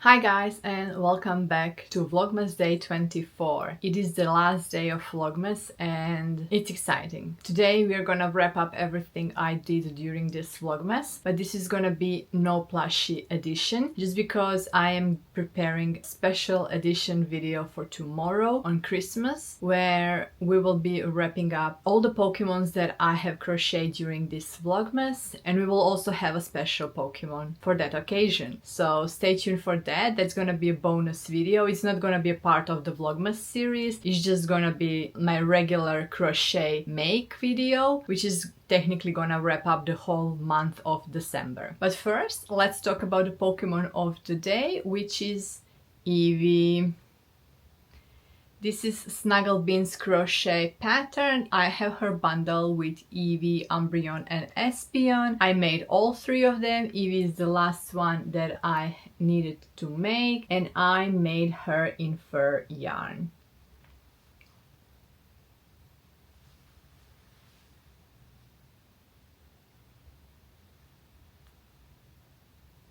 Hi guys, and welcome back to Vlogmas day 24. It is the last day of Vlogmas and it's exciting. Today we are gonna wrap up everything I did during this Vlogmas, but this is gonna be no plushie edition just because I am preparing a special edition video for tomorrow on Christmas where we will be wrapping up all the Pokemons that I have crocheted during this Vlogmas, and we will also have a special Pokemon for that occasion. So stay tuned for that. That's gonna be a bonus video. It's not gonna be a part of the Vlogmas series. It's just gonna be my regular crochet make video, which is technically gonna wrap up the whole month of December. But first, let's talk about the Pokemon of the day, which is Eevee. This is Snugglebean's crochet pattern. I have her bundle with Eevee, Umbreon and Espeon. I made all three of them. Eevee is the last one that I needed to make, and I made her in fur yarn.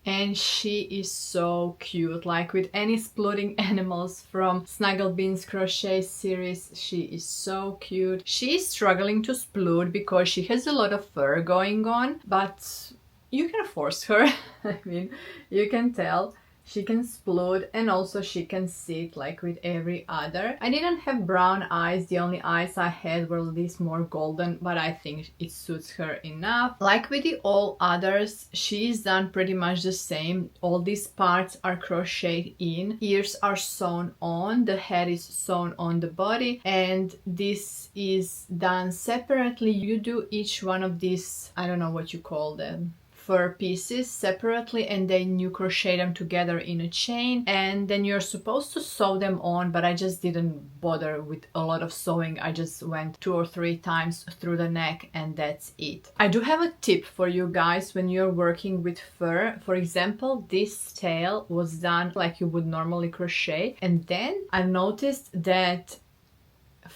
And she is so cute, like with any splitting animals from Snugglebean's crochet series. She is so cute. She is struggling to split because she has a lot of fur going on, but you can force her. I mean, you can tell. She can split and also she can sit like with every other. I didn't have brown eyes. The only eyes I had were these more golden, but I think it suits her enough. Like with the all others, she's done pretty much the same. All these parts are crocheted in. Ears are sewn on. The head is sewn on the body. And this is done separately. You do each one of these, I don't know what you call them, fur pieces separately, and then you crochet them together in a chain, and then you're supposed to sew them on, but I just didn't bother with a lot of sewing. I just went 2 or 3 times through the neck and that's it. I do have a tip for you guys when you're working with fur. For example, this tail was done like you would normally crochet, and then I noticed that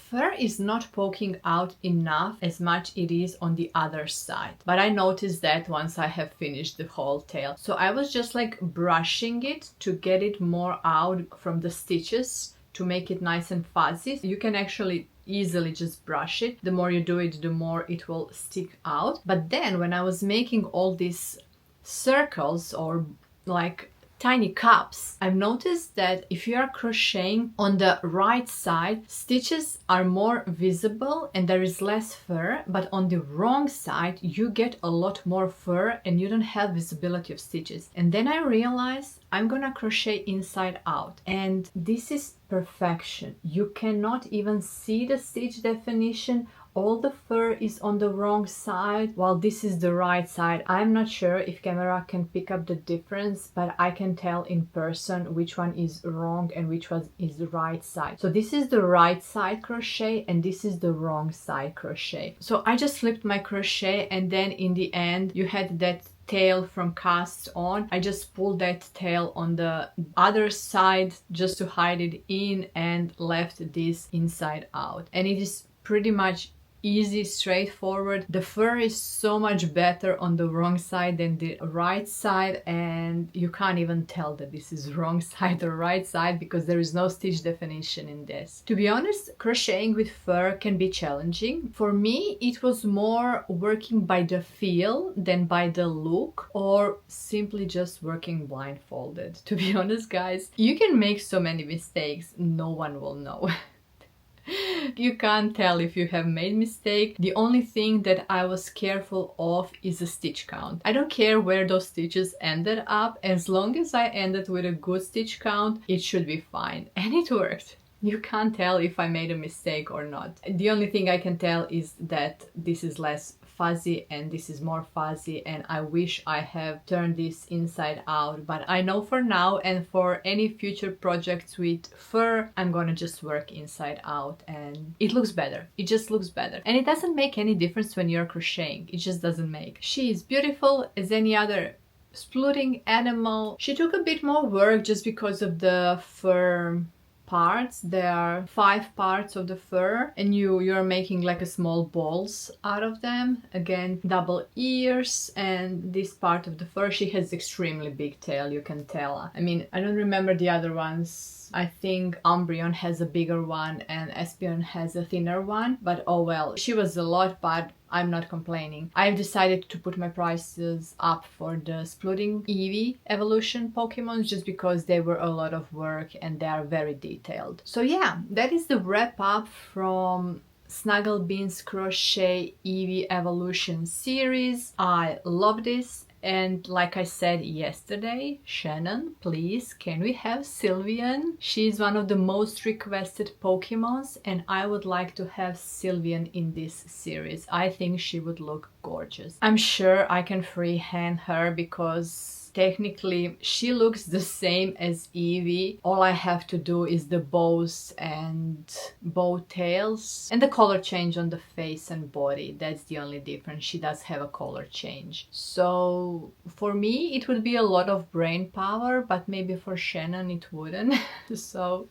fur is not poking out enough as much it is on the other side. But I noticed that once I have finished the whole tail. So I was just like brushing it to get it more out from the stitches to make it nice and fuzzy. You can actually easily just brush it. The more you do it, the more it will stick out. But then when I was making all these circles or like tiny cups, I've noticed that if you are crocheting on the right side, stitches are more visible and there is less fur, but on the wrong side you get a lot more fur and you don't have visibility of stitches. And then I realized I'm gonna crochet inside out, and this is perfection. You cannot even see the stitch definition. All the fur is on the wrong side while this is the right side. I'm not sure if camera can pick up the difference, but I can tell in person which one is wrong and which one is the right side. So this is the right side crochet and this is the wrong side crochet. So I just flipped my crochet, and then in the end you had that tail from cast on. I just pulled that tail on the other side just to hide it in and left this inside out. And it is pretty much easy, straightforward. The fur is so much better on the wrong side than the right side, and you can't even tell that this is wrong side or right side because there is no stitch definition in this. To be honest, crocheting with fur can be challenging. For me, it was more working by the feel than by the look, or simply just working blindfolded. To be honest, guys, you can make so many mistakes, no one will know. You can't tell if you have made mistake. The only thing that I was careful of is a stitch count. I don't care where those stitches ended up, as long as I ended with a good stitch count, it should be fine. And it worked. You can't tell if I made a mistake or not. The only thing I can tell is that this is less fuzzy and this is more fuzzy, and I wish I have turned this inside out, but I know for now and for any future projects with fur, I'm gonna just work inside out, and it looks better. It just looks better, and it doesn't make any difference when you're crocheting. It just doesn't make. She is beautiful as any other splitting animal. She took a bit more work just because of the fur parts. There are 5 parts of the fur, and you're making like a small balls out of them. Again, double ears, and this part of the fur, she has extremely big tail, you can tell. I mean, I don't remember the other ones. I think Umbreon has a bigger one and Espion has a thinner one, but oh well, she was a lot, but I'm not complaining. I've decided to put my prices up for the Splooting Eevee evolution Pokemons just because they were a lot of work and they are very detailed. So yeah, that is the wrap up from Snuggle Beans Crochet Eevee Evolution series. I love this. And like I said yesterday, Shannon, please, can we have Sylveon? She's one of the most requested Pokemons, and I would like to have Sylveon in this series. I think she would look gorgeous. I'm sure I can freehand her because technically she looks the same as Eevee. All I have to do is the bows and bow tails and the color change on the face and body. That's the only difference. She does have a color change. So for me it would be a lot of brain power, but maybe for Shannon it wouldn't. So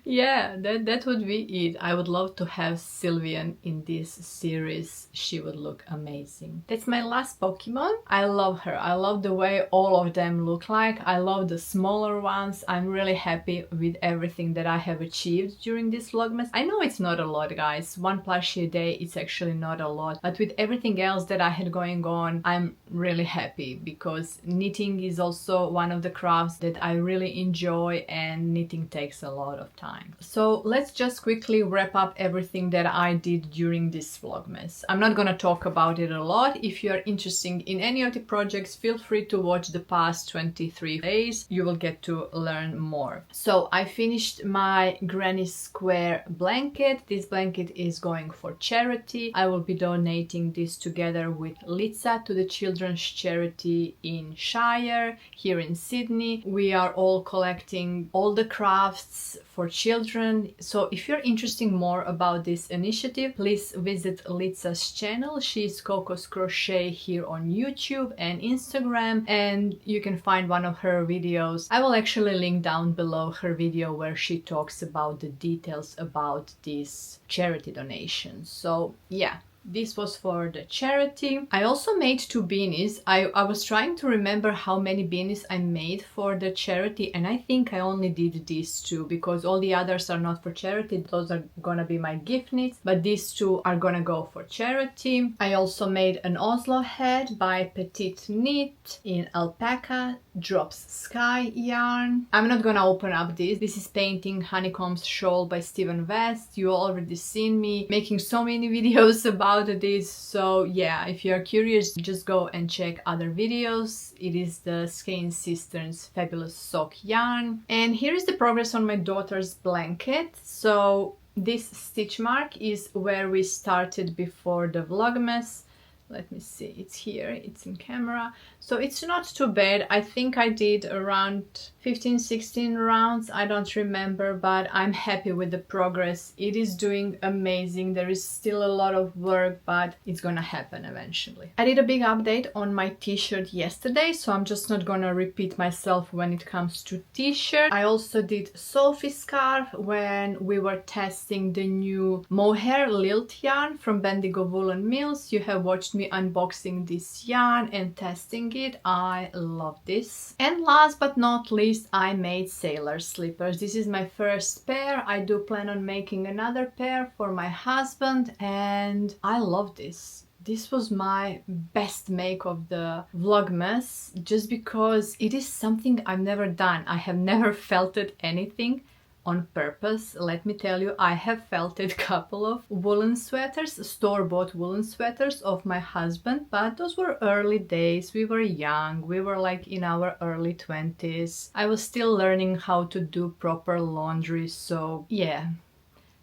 yeah, that would be it. I would love to have Sylveon in this series. She would look amazing. That's my last Pokemon. I love her. I love the way all of them look like. I love the smaller ones. I'm really happy with everything that I have achieved during this Vlogmas. I know it's not a lot, guys. 1 plushie a day, it's actually not a lot. But with everything else that I had going on, I'm really happy because knitting is also one of the crafts that I really enjoy, and knitting takes a lot of time. So let's just quickly wrap up everything that I did during this Vlogmas. I'm not gonna talk about it a lot. If you are interested in any of the projects, feel free to watch the past 23 days. You will get to learn more. So I finished my Granny Square blanket. This blanket is going for charity. I will be donating this together with Litsa to the children's charity in Shire here in Sydney. We are all collecting all the crafts for children. So if you're interested more about this initiative, please visit Litsa's channel. She's Cocos Crochet here on YouTube and Instagram, and you can find one of her videos. I will actually link down below her video where she talks about the details about this charity donation. So yeah, this was for the charity. I also made 2 beanies. I was trying to remember how many beanies I made for the charity, and I think I only did these 2 because all the others are not for charity. Those are gonna be my gift knits, but these 2 are gonna go for charity. I also made an Oslo head by PetiteKnit in alpaca drops sky yarn. I'm not gonna open up this. This is Painting Honeycombs Shawl by Steven West. You already seen me making so many videos about this, so yeah, if you're curious, just go and check other videos. It is the Skein Sisters Fabulous Sock yarn. And here is the progress on my daughter's blanket. So this stitch mark is where we started before the Vlogmas. Let me see, it's here, it's in camera. So it's not too bad. I think I did around 15-16 rounds, I don't remember, but I'm happy with the progress. It is doing amazing. There is still a lot of work, but it's gonna happen eventually. I did a big update on my t-shirt yesterday, so I'm just not gonna repeat myself when it comes to t-shirt. I also did Sophie scarf when we were testing the new mohair lilt yarn from Bendigo Woolen Mills. You have watched me unboxing this yarn and testing it. I love this. And last but not least, I made sailor slippers. This is my first pair. I do plan on making another pair for my husband, and I love this. This was my best make of the Vlogmas just because it is something I've never done. I have never felted anything on purpose. Let me tell you, I have felted a couple of woolen sweaters, store-bought woolen sweaters of my husband, but those were early days. We were young, we were like in our early 20s. I was still learning how to do proper laundry, so yeah.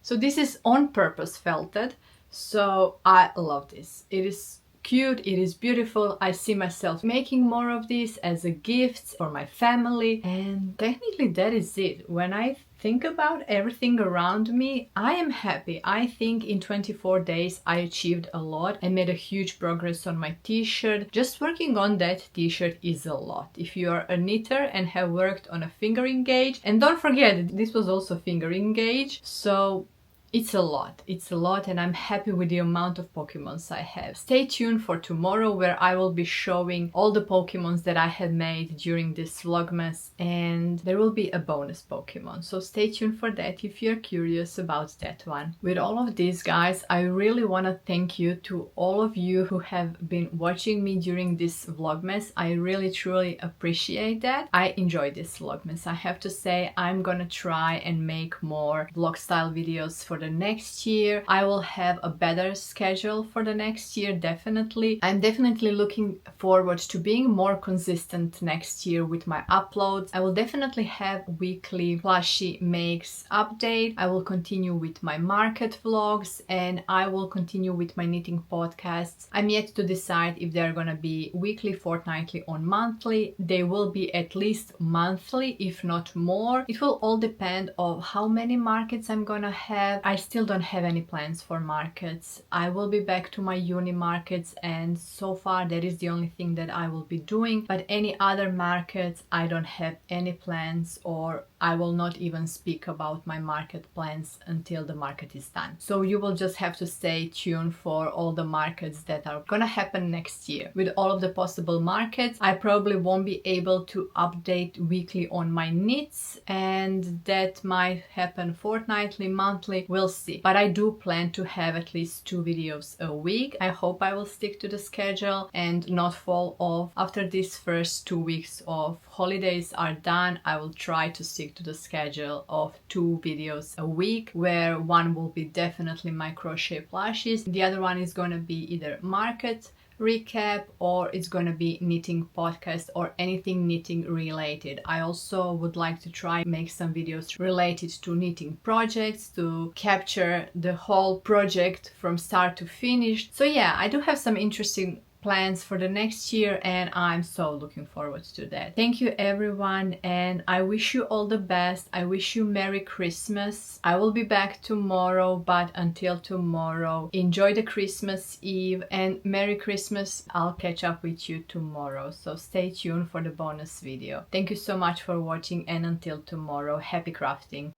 So this is on purpose felted, so I love this. It is cute, it is beautiful. I see myself making more of this as a gift for my family, and technically that is it. When I think about everything around me, I am happy. I think in 24 days I achieved a lot. I made a huge progress on my t-shirt. Just working on that t-shirt is a lot. If you are a knitter and have worked on a fingering gauge, and don't forget, this was also fingering gauge, so it's a lot, and I'm happy with the amount of Pokemons I have. Stay tuned for tomorrow, where I will be showing all the Pokemons that I have made during this Vlogmas, and there will be a bonus Pokemon, so stay tuned for that if you're curious about that one. With all of this, guys, I really want to thank you to all of you who have been watching me during this Vlogmas. I really truly appreciate that. I enjoyed this Vlogmas. I have to say, I'm gonna try and make more vlog style videos for the next year. I will have a better schedule for the next year, definitely. I'm definitely looking forward to being more consistent next year with my uploads. I will definitely have weekly plushie makes update. I will continue with my market vlogs, and I will continue with my knitting podcasts. I'm yet to decide if they're gonna be weekly, fortnightly, or monthly. They will be at least monthly, if not more. It will all depend on how many markets I'm gonna have. I still don't have any plans for markets. I will be back to my uni markets, and so far that is the only thing that I will be doing. But any other markets, I don't have any plans, or I will not even speak about my market plans until the market is done. So you will just have to stay tuned for all the markets that are gonna happen next year. With all of the possible markets, I probably won't be able to update weekly on my knits, and that might happen fortnightly, monthly, we'll see. But I do plan to have at least 2 videos a week. I hope I will stick to the schedule and not fall off. After these first 2 weeks of holidays are done, I will try to stick to the schedule of 2 videos a week, where one will be definitely my crochet plushies. The other one is gonna be either market recap, or it's gonna be knitting podcast or anything knitting related. I also would like to try make some videos related to knitting projects, to capture the whole project from start to finish. So yeah, I do have some interesting plans for the next year, and I'm so looking forward to that. Thank you everyone, and I wish you all the best. I wish you Merry Christmas. I will be back tomorrow, but until tomorrow, enjoy the Christmas Eve and Merry Christmas. I'll catch up with you tomorrow, so stay tuned for the bonus video. Thank you so much for watching, and until tomorrow, happy crafting.